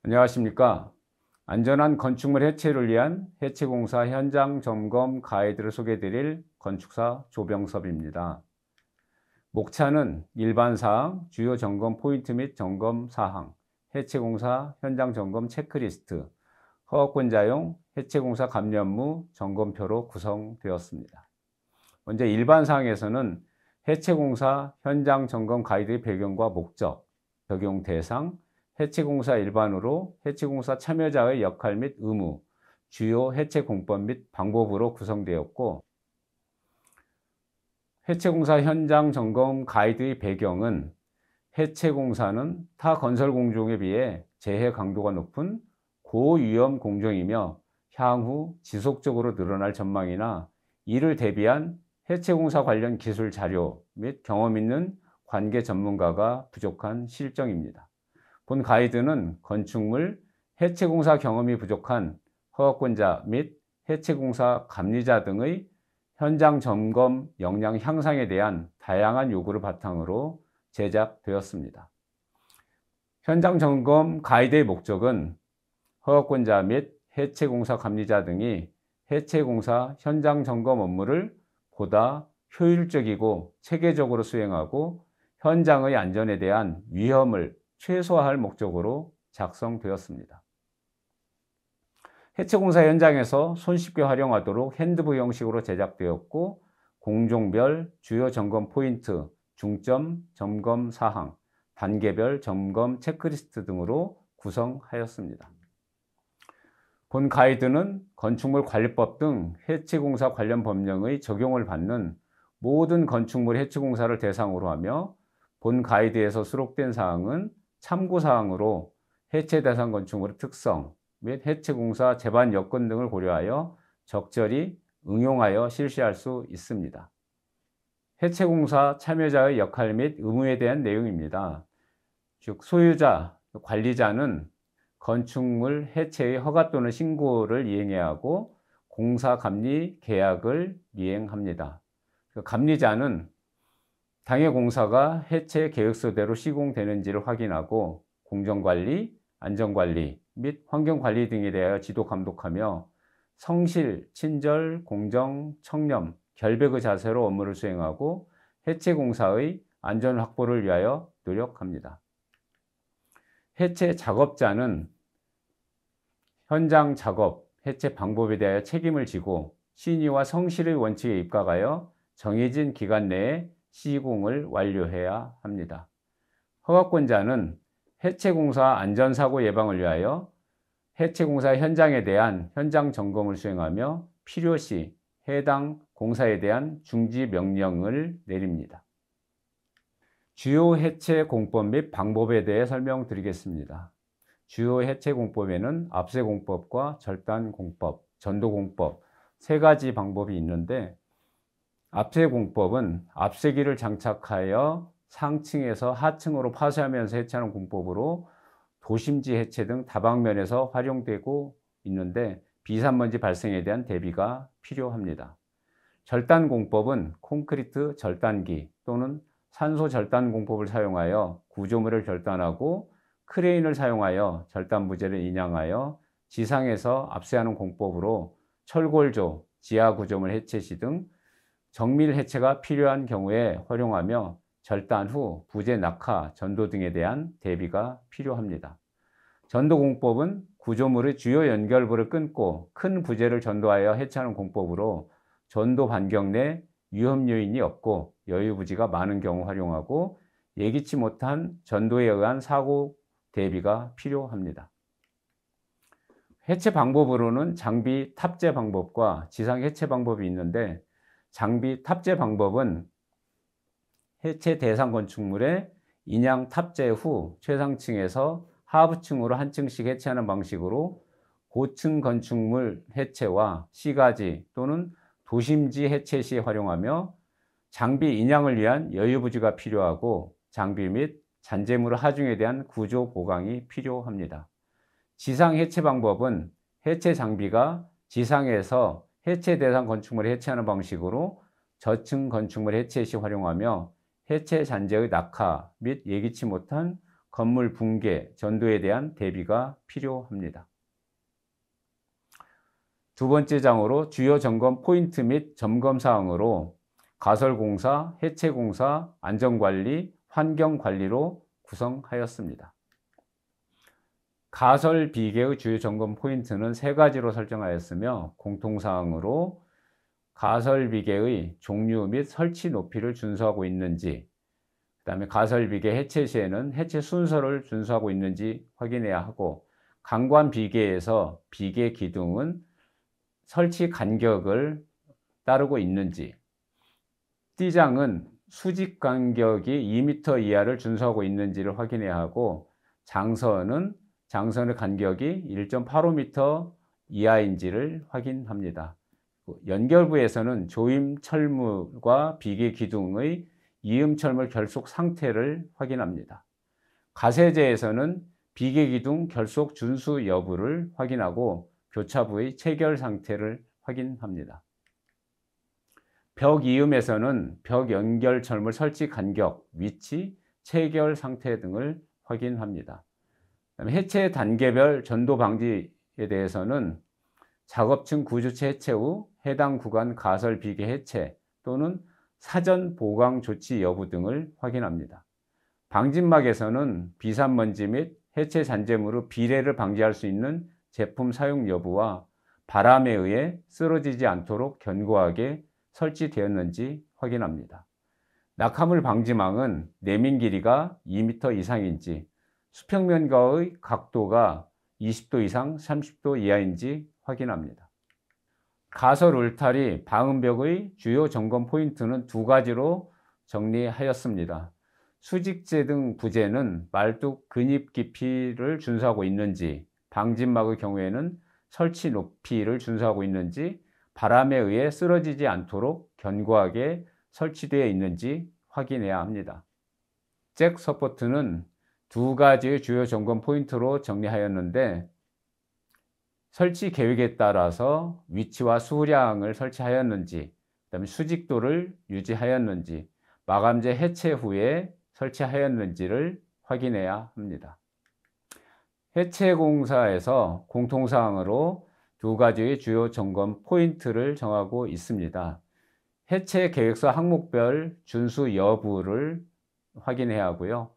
안녕하십니까. 안전한 건축물 해체를 위한 해체공사 현장 점검 가이드를 소개해드릴 건축사 조병섭입니다. 목차는 일반 사항, 주요 점검 포인트 및 점검 사항, 해체공사 현장 점검 체크리스트, 허가권자용 해체공사 감면무 점검표로 구성되었습니다. 먼저 일반 사항에서는 해체공사 현장 점검 가이드의 배경과 목적, 적용 대상, 해체공사 일반으로 해체공사 참여자의 역할 및 의무, 주요 해체 공법 및 방법으로 구성되었고, 해체공사 현장 점검 가이드의 배경은 해체공사는 타 건설 공종에 비해 재해 강도가 높은 고위험 공정이며 향후 지속적으로 늘어날 전망이나 이를 대비한 해체공사 관련 기술 자료 및 경험 있는 관계 전문가가 부족한 실정입니다. 본 가이드는 건축물 해체공사 경험이 부족한 허가권자 및 해체공사 감리자 등의 현장 점검 역량 향상에 대한 다양한 요구를 바탕으로 제작되었습니다. 현장 점검 가이드의 목적은 허가권자 및 해체공사 감리자 등이 해체공사 현장 점검 업무를 보다 효율적이고 체계적으로 수행하고 현장의 안전에 대한 위험을 최소화할 목적으로 작성되었습니다. 해체공사 현장에서 손쉽게 활용하도록 핸드북 형식으로 제작되었고, 공종별 주요 점검 포인트, 중점 점검 사항, 단계별 점검 체크리스트 등으로 구성하였습니다. 본 가이드는 건축물 관리법 등 해체공사 관련 법령의 적용을 받는 모든 건축물 해체공사를 대상으로 하며, 본 가이드에서 수록된 사항은 참고사항으로 해체 대상 건축물의 특성 및 해체공사 제반 여건 등을 고려하여 적절히 응용하여 실시할 수 있습니다. 해체공사 참여자의 역할 및 의무에 대한 내용입니다. 즉, 소유자, 관리자는 건축물 해체의 허가 또는 신고를 이행해야 하고 공사감리 계약을 미행합니다. 감리자는 당해 공사가 해체 계획서대로 시공되는지를 확인하고 공정관리, 안전관리 및 환경관리 등에 대하여 지도 감독하며 성실, 친절, 공정, 청렴, 결백의 자세로 업무를 수행하고 해체 공사의 안전 확보를 위하여 노력합니다. 해체 작업자는 현장 작업, 해체 방법에 대하여 책임을 지고 신의와 성실의 원칙에 입각하여 정해진 기간 내에 시공을 완료해야 합니다. 허가권자는 해체공사 안전사고 예방을 위하여 해체공사 현장에 대한 현장 점검을 수행하며 필요시 해당 공사에 대한 중지 명령을 내립니다. 주요 해체 공법 및 방법에 대해 설명드리겠습니다. 주요 해체 공법에는 압세 공법과 절단 공법, 전도 공법 세 가지 방법이 있는데, 압세 공법은 압세기를 장착하여 상층에서 하층으로 파쇄하면서 해체하는 공법으로 도심지 해체 등 다방면에서 활용되고 있는데, 비산먼지 발생에 대한 대비가 필요합니다. 절단 공법은 콘크리트 절단기 또는 산소 절단 공법을 사용하여 구조물을 절단하고 크레인을 사용하여 절단 부재를 인양하여 지상에서 압세하는 공법으로 철골조, 지하 구조물 해체 시 등 정밀 해체가 필요한 경우에 활용하며 절단 후 부재 낙하, 전도 등에 대한 대비가 필요합니다. 전도 공법은 구조물의 주요 연결부를 끊고 큰 부재를 전도하여 해체하는 공법으로 전도 반경 내 위험 요인이 없고 여유 부지가 많은 경우 활용하고 예기치 못한 전도에 의한 사고 대비가 필요합니다. 해체 방법으로는 장비 탑재 방법과 지상 해체 방법이 있는데, 장비 탑재 방법은 해체 대상 건축물의 인양 탑재 후 최상층에서 하부층으로 한 층씩 해체하는 방식으로 고층 건축물 해체와 시가지 또는 도심지 해체 시 활용하며, 장비 인양을 위한 여유 부지가 필요하고 장비 및 잔재물 하중에 대한 구조 보강이 필요합니다. 지상 해체 방법은 해체 장비가 지상에서 해체 대상 건축물을 해체하는 방식으로 저층 건축물 해체 시 활용하며 해체 잔재의 낙하 및 예기치 못한 건물 붕괴, 전도에 대한 대비가 필요합니다. 두 번째 장으로 주요 점검 포인트 및 점검 사항으로 가설공사, 해체공사, 안전관리, 환경관리로 구성하였습니다. 가설 비계의 주요 점검 포인트는 세 가지로 설정하였으며 공통사항으로 가설 비계의 종류 및 설치 높이를 준수하고 있는지, 그 다음에 가설 비계 해체 시에는 해체 순서를 준수하고 있는지 확인해야 하고, 강관 비계에서 비계 기둥은 설치 간격을 따르고 있는지, 띠장은 수직 간격이 2m 이하를 준수하고 있는지를 확인해야 하고, 장선의 간격이 1.85m 이하인지를 확인합니다. 연결부에서는 조임 철물과 비계 기둥의 이음 철물 결속 상태를 확인합니다. 가세제에서는 비계 기둥 결속 준수 여부를 확인하고 교차부의 체결 상태를 확인합니다. 벽 이음에서는 벽 연결 철물 설치 간격, 위치, 체결 상태 등을 확인합니다. 해체 단계별 전도 방지에 대해서는 작업층 구조체 해체 후 해당 구간 가설 비계 해체 또는 사전 보강 조치 여부 등을 확인합니다. 방진막에서는 비산먼지 및 해체 잔재물의 비례를 방지할 수 있는 제품 사용 여부와 바람에 의해 쓰러지지 않도록 견고하게 설치되었는지 확인합니다. 낙하물 방지망은 내민 길이가 2m 이상인지, 수평면과의 각도가 20도 이상 30도 이하인지 확인합니다. 가설 울타리 방음벽의 주요 점검 포인트는 두 가지로 정리하였습니다. 수직재 등 부재는 말뚝 근입 깊이를 준수하고 있는지, 방진막의 경우에는 설치 높이를 준수하고 있는지, 바람에 의해 쓰러지지 않도록 견고하게 설치되어 있는지 확인해야 합니다. 잭 서포트는 두 가지의 주요 점검 포인트로 정리하였는데, 설치 계획에 따라서 위치와 수량을 설치하였는지, 그다음에 수직도를 유지하였는지, 마감재 해체 후에 설치하였는지를 확인해야 합니다. 해체 공사에서 공통사항으로 두 가지의 주요 점검 포인트를 정하고 있습니다. 해체 계획서 항목별 준수 여부를 확인해야 하고요.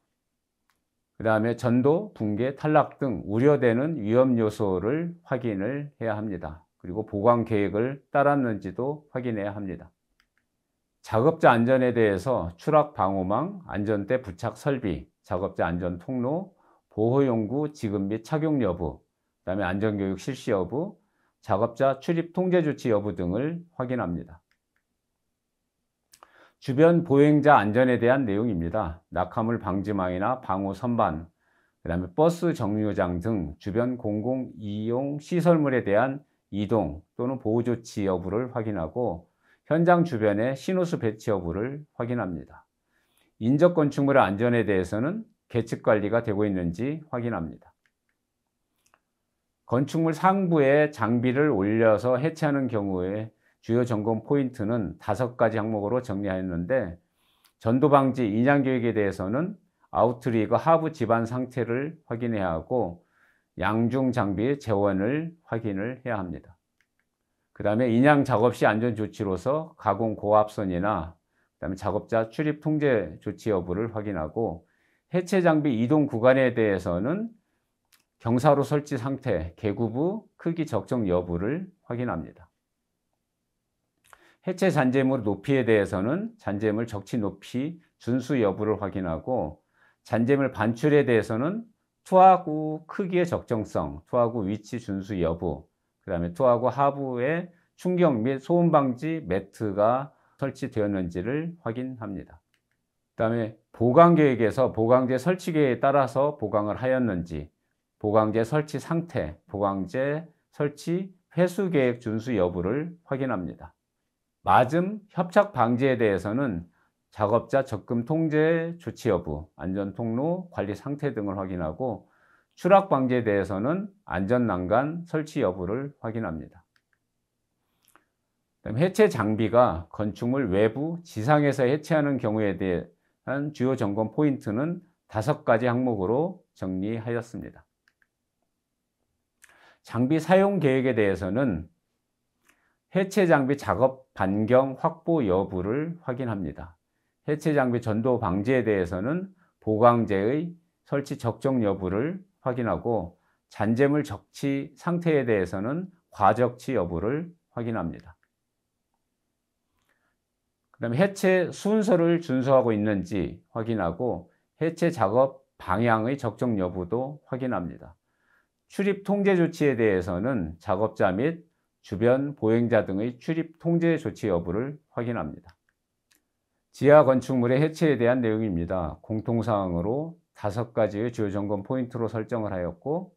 그 다음에 전도, 붕괴, 탈락 등 우려되는 위험 요소를 확인을 해야 합니다. 그리고 보강 계획을 따랐는지도 확인해야 합니다. 작업자 안전에 대해서 추락 방호망, 안전대 부착 설비, 작업자 안전 통로, 보호용구 지급 및 착용 여부, 그 다음에 안전교육 실시 여부, 작업자 출입 통제 조치 여부 등을 확인합니다. 주변 보행자 안전에 대한 내용입니다. 낙하물 방지망이나 방호 선반, 그 다음에 버스 정류장 등 주변 공공 이용 시설물에 대한 이동 또는 보호 조치 여부를 확인하고, 현장 주변의 신호수 배치 여부를 확인합니다. 인접 건축물의 안전에 대해서는 계측 관리가 되고 있는지 확인합니다. 건축물 상부에 장비를 올려서 해체하는 경우에 주요 점검 포인트는 5가지 항목으로 정리하였는데, 전도 방지 인양 계획에 대해서는 아웃리거 하부 지반 상태를 확인해야 하고, 양중 장비의 재원을 확인을 해야 합니다. 그 다음에 인양 작업 시 안전 조치로서 가공 고압선이나 그다음에 작업자 출입 통제 조치 여부를 확인하고, 해체 장비 이동 구간에 대해서는 경사로 설치 상태, 계구부 크기 적정 여부를 확인합니다. 해체 잔재물 높이에 대해서는 잔재물 적치 높이 준수 여부를 확인하고, 잔재물 반출에 대해서는 투하구 크기의 적정성, 투하구 위치 준수 여부, 그 다음에 투하구 하부에 충격 및 소음 방지 매트가 설치되었는지를 확인합니다. 그 다음에 보강 계획에서 보강재 설치 계획에 따라서 보강을 하였는지, 보강재 설치 상태, 보강재 설치 회수 계획 준수 여부를 확인합니다. 맞음, 협착 방지에 대해서는 작업자 접근 통제 조치 여부, 안전 통로 관리 상태 등을 확인하고, 추락 방지에 대해서는 안전 난간 설치 여부를 확인합니다. 그다음 해체 장비가 건축물 외부 지상에서 해체하는 경우에 대한 주요 점검 포인트는 5가지 항목으로 정리하였습니다. 장비 사용 계획에 대해서는 해체 장비 작업 반경 확보 여부를 확인합니다. 해체 장비 전도 방지에 대해서는 보강재의 설치 적정 여부를 확인하고 잔재물 적치 상태에 대해서는 과적치 여부를 확인합니다. 그 다음에 해체 순서를 준수하고 있는지 확인하고 해체 작업 방향의 적정 여부도 확인합니다. 출입 통제 조치에 대해서는 작업자 및 주변 보행자 등의 출입 통제 조치 여부를 확인합니다. 지하 건축물의 해체에 대한 내용입니다. 공통사항으로 5가지의 주요 점검 포인트로 설정을 하였고,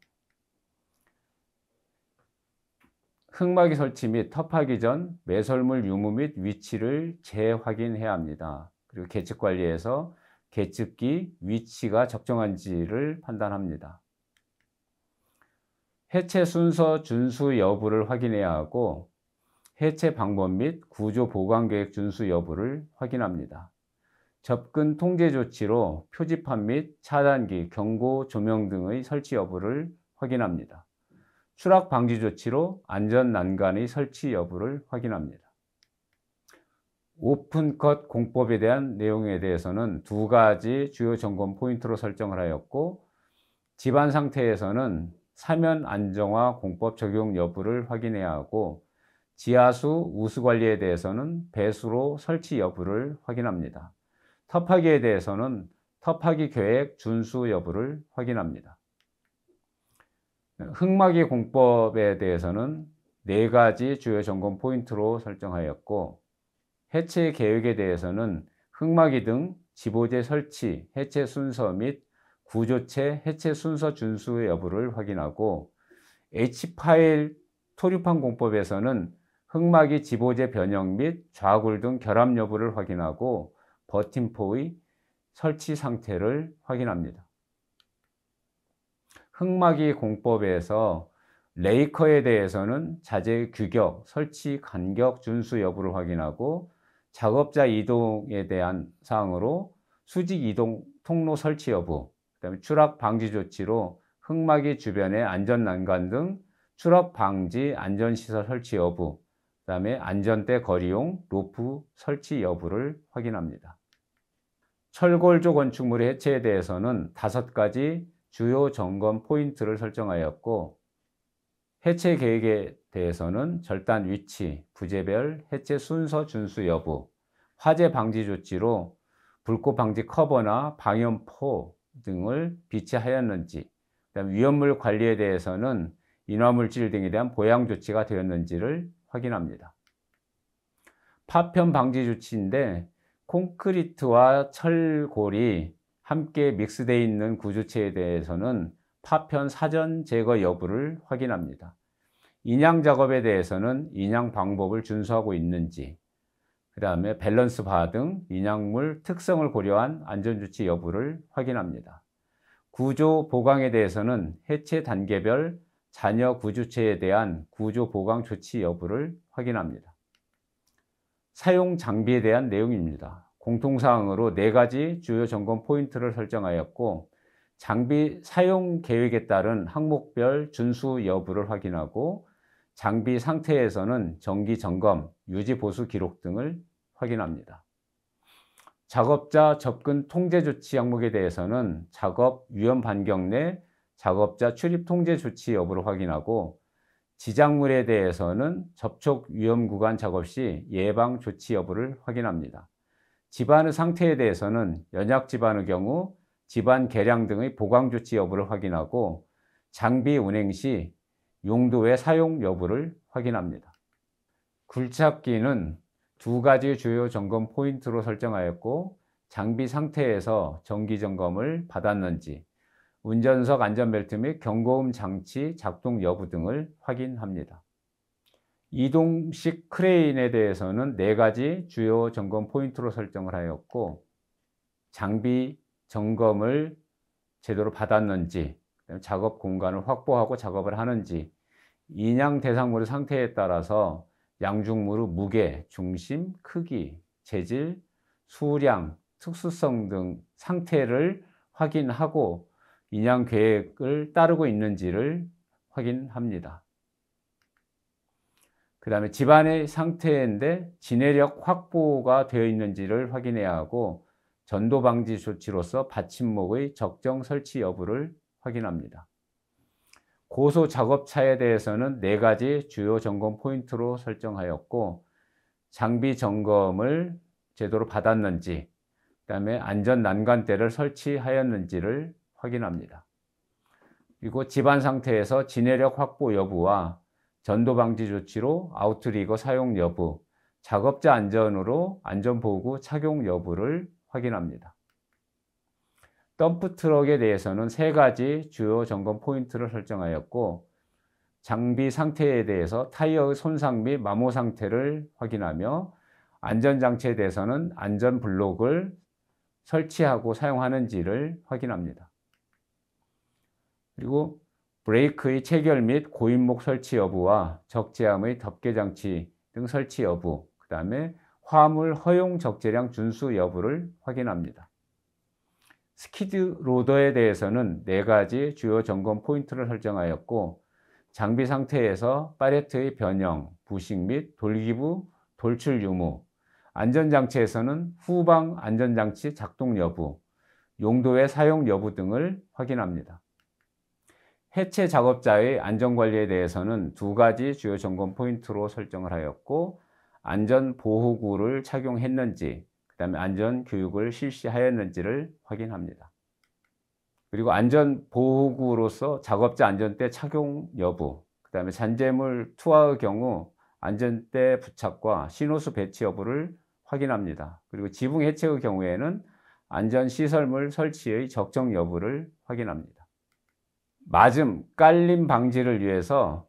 흙막이 설치 및 터파기 전 매설물 유무 및 위치를 재확인해야 합니다. 그리고 계측 관리에서 계측기 위치가 적정한지를 판단합니다. 해체 순서 준수 여부를 확인해야 하고 해체 방법 및 구조 보강 계획 준수 여부를 확인합니다. 접근 통제 조치로 표지판 및 차단기, 경고 조명 등의 설치 여부를 확인합니다. 추락 방지 조치로 안전 난간의 설치 여부를 확인합니다. 오픈컷 공법에 대한 내용에 대해서는 2가지 주요 점검 포인트로 설정을 하였고, 집안 상태에서는 사면 안정화 공법 적용 여부를 확인해야 하고, 지하수 우수 관리에 대해서는 배수로 설치 여부를 확인합니다. 터파기에 대해서는 터파기 계획 준수 여부를 확인합니다. 흙막이 공법에 대해서는 4가지 주요 점검 포인트로 설정하였고, 해체 계획에 대해서는 흙막이 등 지보재 설치, 해체 순서 및 구조체 해체 순서 준수 여부를 확인하고, H파일 토류판 공법에서는 흙막이 지보재 변형 및 좌굴 등 결합 여부를 확인하고 버팀포의 설치 상태를 확인합니다. 흙막이 공법에서 레이커에 대해서는 자재 규격, 설치 간격 준수 여부를 확인하고, 작업자 이동에 대한 사항으로 수직 이동 통로 설치 여부, 그다음에 추락 방지 조치로 흙막이 주변의 안전 난간 등 추락 방지 안전시설 설치 여부, 그다음에 안전대 거리용 로프 설치 여부를 확인합니다. 철골조 건축물의 해체에 대해서는 5가지 주요 점검 포인트를 설정하였고, 해체 계획에 대해서는 절단 위치, 부재별 해체 순서 준수 여부, 화재 방지 조치로 불꽃 방지 커버나 방염포 등을 비치하였는지, 그다음에 위험물 관리에 대해서는 인화물질 등에 대한 보양 조치가 되었는지를 확인합니다. 파편 방지 조치인데 콘크리트와 철골이 함께 믹스되어 있는 구조체에 대해서는 파편 사전 제거 여부를 확인합니다. 인양 작업에 대해서는 인양 방법을 준수하고 있는지, 그 다음에 밸런스 바 등 인양물 특성을 고려한 안전조치 여부를 확인합니다. 구조 보강에 대해서는 해체 단계별 잔여 구조체에 대한 구조 보강 조치 여부를 확인합니다. 사용 장비에 대한 내용입니다. 공통사항으로 4가지 주요 점검 포인트를 설정하였고, 장비 사용 계획에 따른 항목별 준수 여부를 확인하고, 장비 상태에서는 정기 점검, 유지 보수 기록 등을 확인합니다. 작업자 접근 통제 조치 항목에 대해서는 작업 위험 반경 내 작업자 출입 통제 조치 여부를 확인하고, 지작물에 대해서는 접촉 위험 구간 작업 시 예방 조치 여부를 확인합니다. 집안의 상태에 대해서는 연약 집안의 경우 집안 개량 등의 보강 조치 여부를 확인하고, 장비 운행 시 용도의 사용 여부를 확인합니다. 굴착기는 2가지 주요 점검 포인트로 설정하였고, 장비 상태에서 정기 점검을 받았는지, 운전석 안전벨트 및 경고음 장치 작동 여부 등을 확인합니다. 이동식 크레인에 대해서는 4가지 주요 점검 포인트로 설정을 하였고, 장비 점검을 제대로 받았는지, 작업 공간을 확보하고 작업을 하는지, 인양 대상물의 상태에 따라서 양중물의 무게, 중심, 크기, 재질, 수량, 특수성 등 상태를 확인하고 인양 계획을 따르고 있는지를 확인합니다. 그 다음에 집안의 상태인데 지내력 확보가 되어 있는지를 확인해야 하고 전도 방지 조치로서 받침목의 적정 설치 여부를 확인합니다. 고소 작업차에 대해서는 4가지 주요 점검 포인트로 설정하였고 장비 점검을 제대로 받았는지, 그 다음에 안전 난간대를 설치하였는지를 확인합니다. 그리고 집안 상태에서 지내력 확보 여부와 전도 방지 조치로 아우트리거 사용 여부, 작업자 안전으로 안전보호구 착용 여부를 확인합니다. 덤프트럭에 대해서는 3가지 주요 점검 포인트를 설정하였고 장비 상태에 대해서 타이어의 손상 및 마모 상태를 확인하며 안전장치에 대해서는 안전블록을 설치하고 사용하는지를 확인합니다. 그리고 브레이크의 체결 및 고인목 설치 여부와 적재함의 덮개장치 등 설치 여부, 그 다음에 화물 허용 적재량 준수 여부를 확인합니다. 스키드 로더에 대해서는 4가지 주요 점검 포인트를 설정하였고 장비 상태에서 팔레트의 변형, 부식 및 돌기부, 돌출 유무, 안전장치에서는 후방 안전장치 작동 여부, 용도의 사용 여부 등을 확인합니다. 해체 작업자의 안전관리에 대해서는 2가지 주요 점검 포인트로 설정을 하였고 안전보호구를 착용했는지, 그 다음에 안전교육을 실시하였는지를 확인합니다. 그리고 안전보호구로서 작업자 안전대 착용 여부, 그 다음에 잔재물 투하의 경우 안전대 부착과 신호수 배치 여부를 확인합니다. 그리고 지붕 해체의 경우에는 안전시설물 설치의 적정 여부를 확인합니다. 맞음, 깔림 방지를 위해서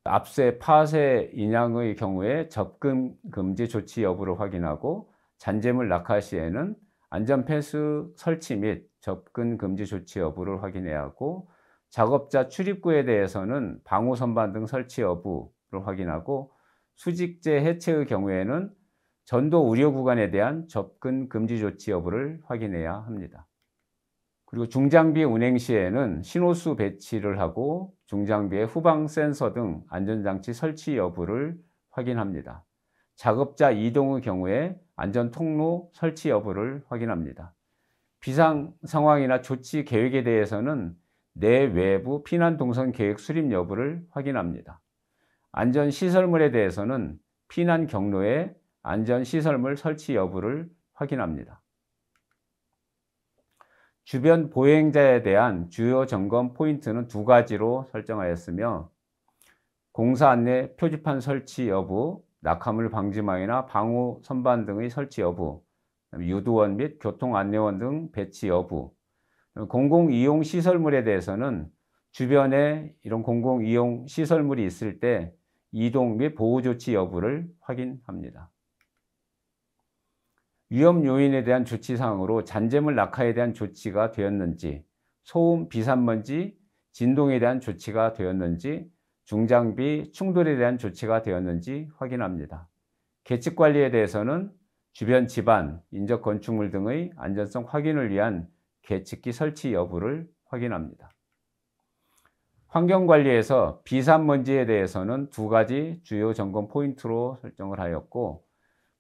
압쇄, 파쇄, 인양의 경우에 접근 금지 조치 여부를 확인하고 잔재물 낙하 시에는 안전 펜스 설치 및 접근 금지 조치 여부를 확인해야 하고 작업자 출입구에 대해서는 방호 선반 등 설치 여부를 확인하고 수직재 해체의 경우에는 전도 우려 구간에 대한 접근 금지 조치 여부를 확인해야 합니다. 그리고 중장비 운행 시에는 신호수 배치를 하고 중장비의 후방 센서 등 안전장치 설치 여부를 확인합니다. 작업자 이동의 경우에 안전 통로 설치 여부를 확인합니다. 비상 상황이나 조치 계획에 대해서는 내외부 피난 동선 계획 수립 여부를 확인합니다. 안전 시설물에 대해서는 피난 경로에 안전 시설물 설치 여부를 확인합니다. 주변 보행자에 대한 주요 점검 포인트는 2가지로 설정하였으며 공사 안내 표지판 설치 여부, 낙하물 방지망이나 방호 선반 등의 설치 여부, 유도원 및 교통 안내원 등 배치 여부, 공공이용 시설물에 대해서는 주변에 이런 공공이용 시설물이 있을 때 이동 및 보호 조치 여부를 확인합니다. 위험 요인에 대한 조치 사항으로 잔재물 낙하에 대한 조치가 되었는지, 소음, 비산먼지, 진동에 대한 조치가 되었는지, 중장비 충돌에 대한 조치가 되었는지 확인합니다. 계측 관리에 대해서는 주변 집안, 인적 건축물 등의 안전성 확인을 위한 계측기 설치 여부를 확인합니다. 환경관리에서 비산먼지에 대해서는 2가지 주요 점검 포인트로 설정을 하였고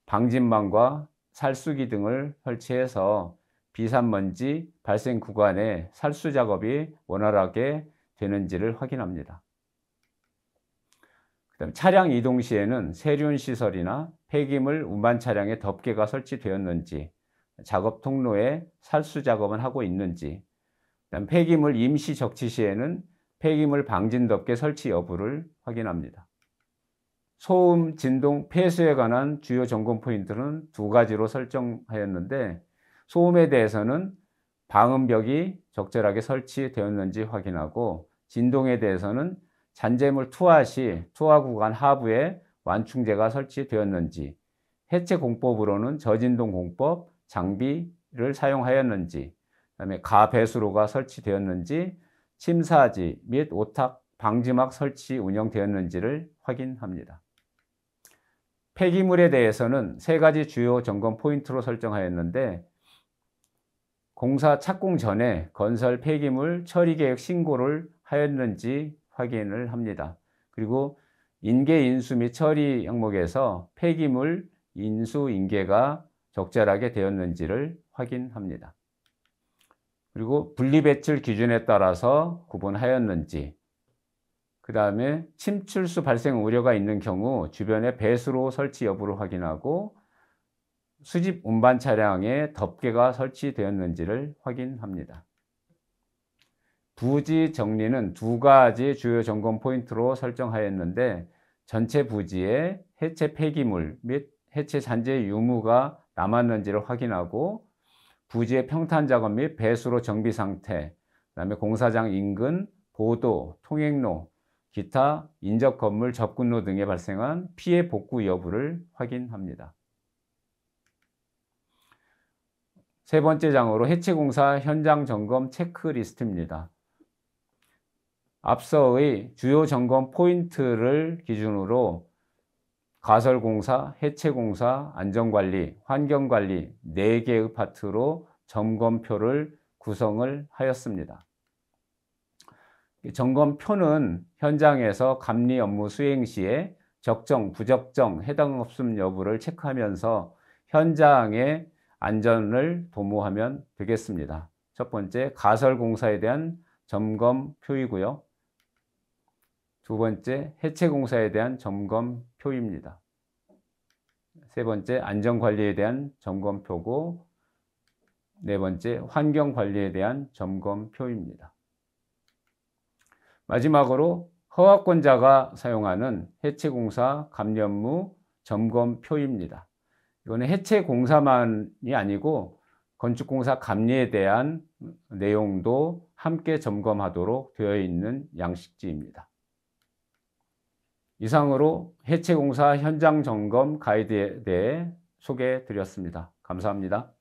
방진망과 살수기 등을 설치해서 비산먼지 발생 구간에 살수 작업이 원활하게 되는지를 확인합니다. 그다음에 차량 이동 시에는 세륜 시설이나 폐기물 운반 차량에 덮개가 설치되었는지, 작업 통로에 살수 작업은 하고 있는지, 그다음에 폐기물 임시 적치 시에는 폐기물 방진 덮개 설치 여부를 확인합니다. 소음, 진동, 폐수에 관한 주요 점검 포인트는 2가지로 설정하였는데 소음에 대해서는 방음벽이 적절하게 설치되었는지 확인하고 진동에 대해서는 잔재물 투하 시 투하 구간 하부에 완충제가 설치되었는지, 해체 공법으로는 저진동 공법, 장비를 사용하였는지, 그다음에 가배수로가 설치되었는지, 침사지 및 오탁 방지막 설치 운영되었는지를 확인합니다. 폐기물에 대해서는 3가지 주요 점검 포인트로 설정하였는데 공사 착공 전에 건설 폐기물 처리 계획 신고를 하였는지 확인을 합니다. 그리고 인계 인수 및 처리 항목에서 폐기물 인수 인계가 적절하게 되었는지를 확인합니다. 그리고 분리배출 기준에 따라서 구분하였는지, 그 다음에 침출수 발생 우려가 있는 경우 주변에 배수로 설치 여부를 확인하고 수집 운반 차량에 덮개가 설치되었는지를 확인합니다. 부지 정리는 두 가지 주요 점검 포인트로 설정하였는데, 전체 부지에 해체 폐기물 및 해체 잔재 유무가 남았는지를 확인하고 부지의 평탄 작업 및 배수로 정비 상태, 그다음에 공사장 인근 보도, 통행로, 기타 인접 건물 접근로 등에 발생한 피해 복구 여부를 확인합니다. 세 번째 장으로 해체 공사 현장 점검 체크리스트입니다. 앞서의 주요 점검 포인트를 기준으로 가설공사, 해체공사, 안전관리, 환경관리 4개의 파트로 점검표를 구성을 하였습니다. 점검표는 현장에서 감리 업무 수행 시에 적정, 부적정, 해당 없음 여부를 체크하면서 현장의 안전을 도모하면 되겠습니다. 첫 번째, 가설공사에 대한 점검표이고요. 두 번째, 해체공사에 대한 점검표입니다. 세 번째, 안전관리에 대한 점검표고, 네 번째, 환경관리에 대한 점검표입니다. 마지막으로 허가권자가 사용하는 해체공사 감리 업무 점검표입니다. 이거는 해체공사만이 아니고 건축공사 감리에 대한 내용도 함께 점검하도록 되어 있는 양식지입니다. 이상으로 해체공사 현장 점검 가이드에 대해 소개해 드렸습니다. 감사합니다.